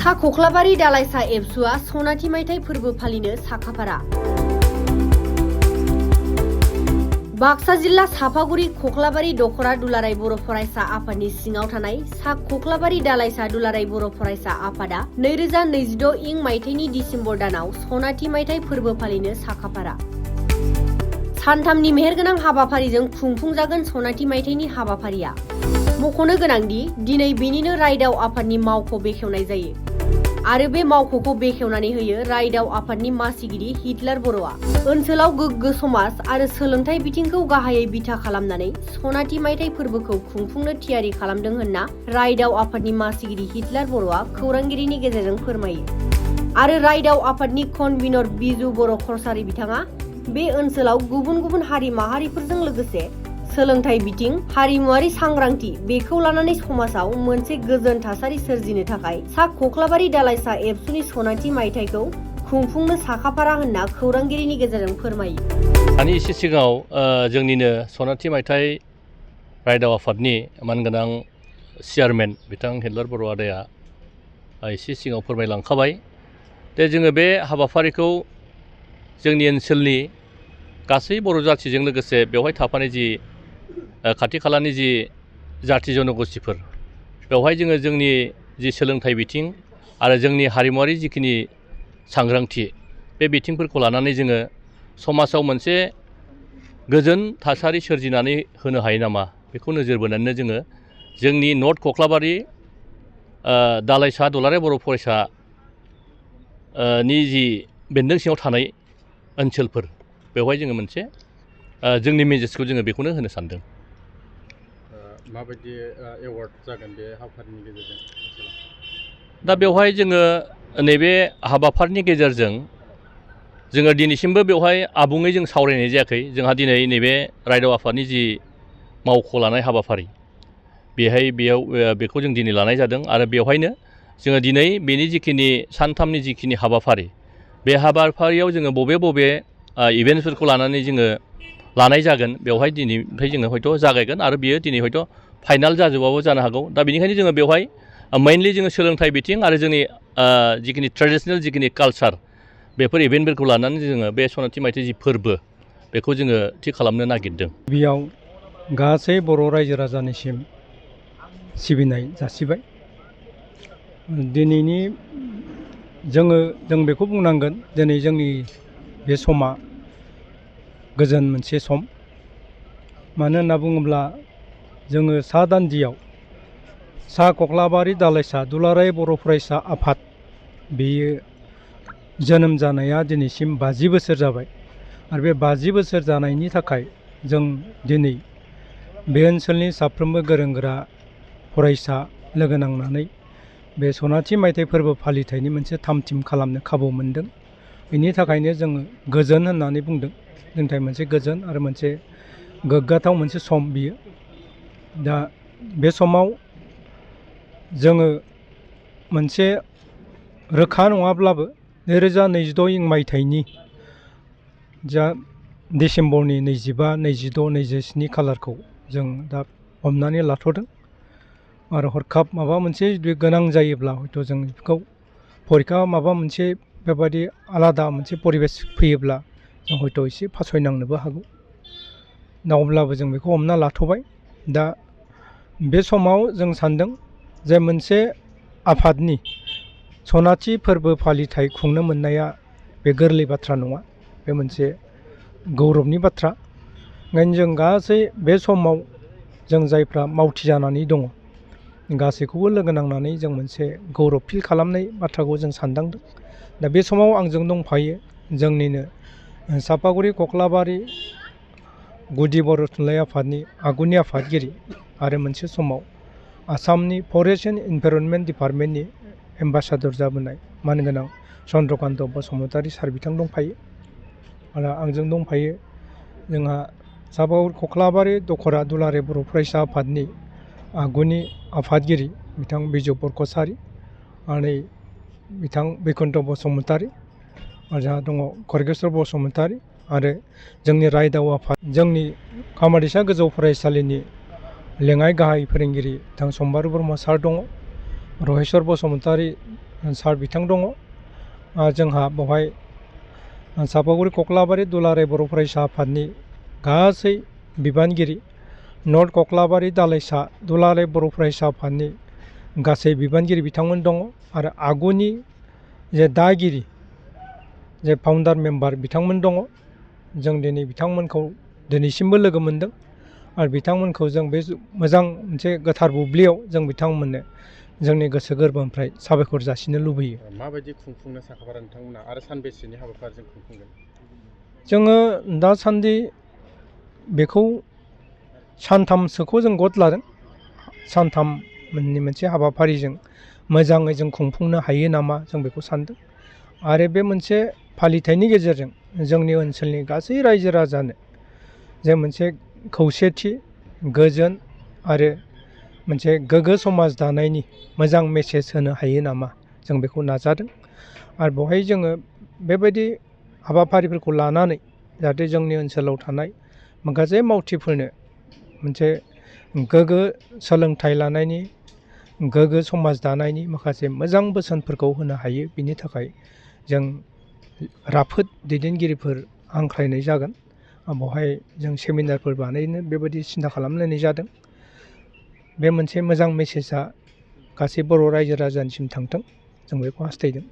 सा खख्लाबारि दालाइसा एबसुआ सनाथि मायथाइ फोरबो फालिनो साखाफारा। बाक्सा जिल्ला सापागुरि खख्लाबारि दखरा दुलाराय बर' फरायसा आफादनि सिङाव थानाय सा खख्लाबारि दालाइसा दुलाराय बर' फरायसा आफादा 2026 इं मायथाइनि डिसेम्बर दानाव सनाथि मायथाइ फोरबो फालिनो साखाफारा। सानथामनि मेहेरगोनां हाबाफारिजों खुंफुंजागोन सनाथि मायथाइनि हाबाफारिया। मख'नो गोनांदि दिनै बेनिनो रायदाव आफादनि मावख' बेखेवनाय जायो आरो बे मावख'खौ बेखेवनानै होयो रायदाव आफादनि मासिगिरि हिटलार बर'आ। ओनसोलाव गोग्गो समाज आरो सोलोंथाइ बिथिंखौ गाहायै बिथा खालामनानै सनाथि मायथाइ फोरबोखौ खुंफुंनो थियारि खालामदों होनना रायदाव आफादनि मासिगिरि हिटलार बर'आ खौरांगिरिनि गेजेरजों फोरमायो। आरो रायदाव आफादनि कनभिनर बिजु बर' खरसारि बिथाङा बे ओनसोलाव गुबुन गुबुन हारि माहारिफोरजों लोगोसे सोलोंथाइ बिथिं, हारिमुवारि सांग्रांथि बेखौ लानानै समाजाव मोनसे गोजोन थासारि सोरजिनो थाखाय सा खख्लाबारि दालाइसा एबसुनि सनाथि मायथाइखौ खुंफुंनो साखाफारा होनना खौरांगिरिनि गेजेरजों फोरमायो। दानि एसे सिगाङाव जोंनिनो सनाथि मायथाइ रायदाव आफादनि मानगोनां चेयारमेन बिथां हिटलार बर' आदाया एसे सिगाङाव फोरमायलांखाबाय। जोङो बे हाबाफारिखौ जोंनि ओनसोलनि गासै बर' जाथिजों लोगोसे बेवहाय थाफानाय जि खाथि खालानि जि जाथि जनगोष्ठीफोर, बेवहाय जोङो जोंनि जि सोलोंथाइ बिथिं आरो जोंनि हारिमुवारि जिखिनि सांग्रांथि बे बिथिंफोरखौ लानानै जोङो समाजाव मोनसे गोजोन थासारि सोरजिनानै होनो हायो नामा बेखौ नोजोर बोनानैनो जोङो जोंनि नर्थ खख्लाबारि दालाइसा दुलाराय बर' फरायसा नि जि बेन्दों सिङाव थानाय ओनसोलफोर बेवहाय जोङो मोनसे जोंनि मेसेजखौ जोङो बेखौनो होनो सानदों। माबायदि एवार्ड जागोन बे हाबाफारिनि गेजेरजों? दा बेवहाय जोङो नैबे हाबाफारिनि गेजेरजों जोङो दिनैसिमबो बेवहाय आबुङै जों सावरायनाय जायाखै। जोंहा दिनै नैबे रायदाव आफादनि जि मावख' लानाय हाबाफारि बेयाव बेखौ जों दिनै लानाय जादों आरो बेवहायनो जोङो दिनै बेनि जिखिनि सानथामनि जिखिनि हाबाफारि बे हाबाफारियाव जोङो बबे इभेन्टफोरखौ लानानै जोङो लानाय जागोन बेवहाय दिनैनिफ्राय जोङो हयथ' जागायगोन आरो बियो दिनै हयथ' फाइनाल जाजोबाबो जानो हागौ। दा बेनिखायनो जोङो बेवहाय मेइनलि जोङो सोलोंथाइ बिथिं आरो जोंनि जिखिनि ट्रेडिसनेल जिखिनि कालचार बेफोर इभेन्टफोरखौ लानानै जोङो बे सनाथि मायथाइ जि फोरबो बेखौ जोङो थि खालामनो नागिरदों। बेयाव गासै बर' रायजो राजानिसिम सिबिनाय जासिबाय। दिनैनि जों बेखौ बुंनांगोन दिनै जोंनि बे समा गोजोन मोनसे सम। मानो होनना बुङोब्ला जोङो सा दानदियाव सा खख्लाबारि दालाइसा दुलाराय बर' फरायसा आफाद बेयो जोनोम जानाया दिनैसिम 50 बोसोर जाबाय आरो बे 50 बोसोर जानायनि थाखाय जों दिनै बे ओनसोलनि साफ्रोमबो गोरों गोरा फरायसा लोगो नांनानै बे सनाथि मायथाइ फोरबो फालिथायनि मोनसे थाम-थिम खालामनो खाबु मोनदों। बेनि थाखायनो जोङो गोजोन होननानै बुंदों। जोंनि थाखाय मोनसे गोजोन आरो मोनसे गोग्गाथाव मोनसे सम बियो। दा बे समाव जोङो मोनसे रोखा नङाब्लाबो 2026 इं मायथाइनि जा डिसेम्बरनि 25, 26, 27 खालारखौ जों दा हमनानै लाथ'दों आरो हरखाब माबा मोनसे जुदि गोनां जायोब्ला हयथ' जों बेखौ फरिखा माबा मोनसे बेबायदि आलादा मोनसे परिबेस फैयोब्ला जों हयथ' एसे फासयनांनोबो हागौ। दा अब्लाबो जों बेखौ हमना लाथ'बाय। दा बे समाव जों सानदों जे मोनसे आफादनि सनाथि फोरबो फालिथाय खुंनो मोननाया बे गोरलै बाथ्रा नङा, बे मोनसे गौरबनि बाथ्रा। ओंखायनो जों गासै बे समाव जों जायफ्रा मावथि जानानै दङ गासैखौबो लोगो नांनानै जों मोनसे गौरब फिल खालामनाय बाथ्राखौ जों सानदांदों। दा बे समाव आंजों दंफायो जोंनिनो सापागुरि खख्लाबारि गुदि बर' थुनलाइ आफादनि आगुनि आफादगिरि आरो मोनसे समाव आसामनि फरेस्ट एन्ड इनभाइरनमेन्ट डिपार्टमेन्टनि एम्बासादर जाबोनाय मानगोनां चन्द्रकान्त बसुमतारी सार बिथां दंफायो आरो आंजों दंफायो जोंहा सापागुरि खख्लाबारि दखरा दुलाराय बर' फरायसा आफादनि आगुनि आफादगिरि बिथां बिजु बर' कसारि आरो बिथां बैकुन्थ बसुमतारी आरो जोंहा दङ खरगेस्वर बसुमतारी आरो जोंनि रायदाव आफाद जोंनि खामारदैसा गोजौ फरायसालिनि लेङाइ गाहाय फोरोंगिरि बिथां सम्बारू ब्रह्म सार दङ, रहेस्वर बसुमतारी सार बिथां दङ। जोंहा बेवहाय सापागुरि कक्लाबारि दुलाराय बर' फरायसा आफादनि गासै बिबानगिरि, नर्थ कक्लाबारि दालाइसा दुलाराय बर' फरायसा आफादनि गासै बिबानगिरि बिथांमोन दङ आरो आगुनि जे दागिरि जे फाउन्डार मेम्बार बिथांमोन दङ। जों दिनै बिथांमोनखौ दिनैसिमबो लोगो मोनदों आरो बिथांमोनखौ जों बे मोजां मोनसे गोथार बुब्लियाव जों बिथांमोननो जोंनि गोसो गोरबोनिफ्राय साबायखर जासिनो लुबैयो। माबायदि खुंफुंनो साखाफारा नोंथांमोना आरो सानबेसेनि हाबाफारिजों खुंफुंगोन? जोङो दासान्दि बेखौ सानथामसोखौ जों गद लादों। सानथामनि मोनसे हाबाफारिजों मोजाङै जों खुंफुंनो हायो नामा जों बेखौ सानदों। आरो बे मोनसे फालिथायनि गेजेरजों जोंनि ओनसोलनि गासै रायजो राजानो जे मोनसे खौसेथि, गोजोन आरो मोनसे गोग्गो समाज दानायनि मोजां मेसेज होनो हायो नामा जों बेखौ नाजादों। आरो बेवहाय जोङो बेबायदि हाबाफारिफोरखौ लानानै जाहाथे जोंनि ओनसोलाव थानाय माखासे मावथिफोरनो मोनसे गोग्गो सोलोंथाइ लानायनि, गोग्गो समाज दानायनि माखासे मोजां बोसोनफोरखौ होनो हायो। बिनि थाखाय जों राफोद दैदेनगिरिफोर हांख्रायनाय जागोन। बेवहाय जों सेमिनारफोर बानायनो बेबायदि सिन्था खालामलायनाय जादों। बे मोनसे मोजां मेसेजआ गासै बर' रायजो राजानिसिम थांथों, जों बेखौ हास्थायदों।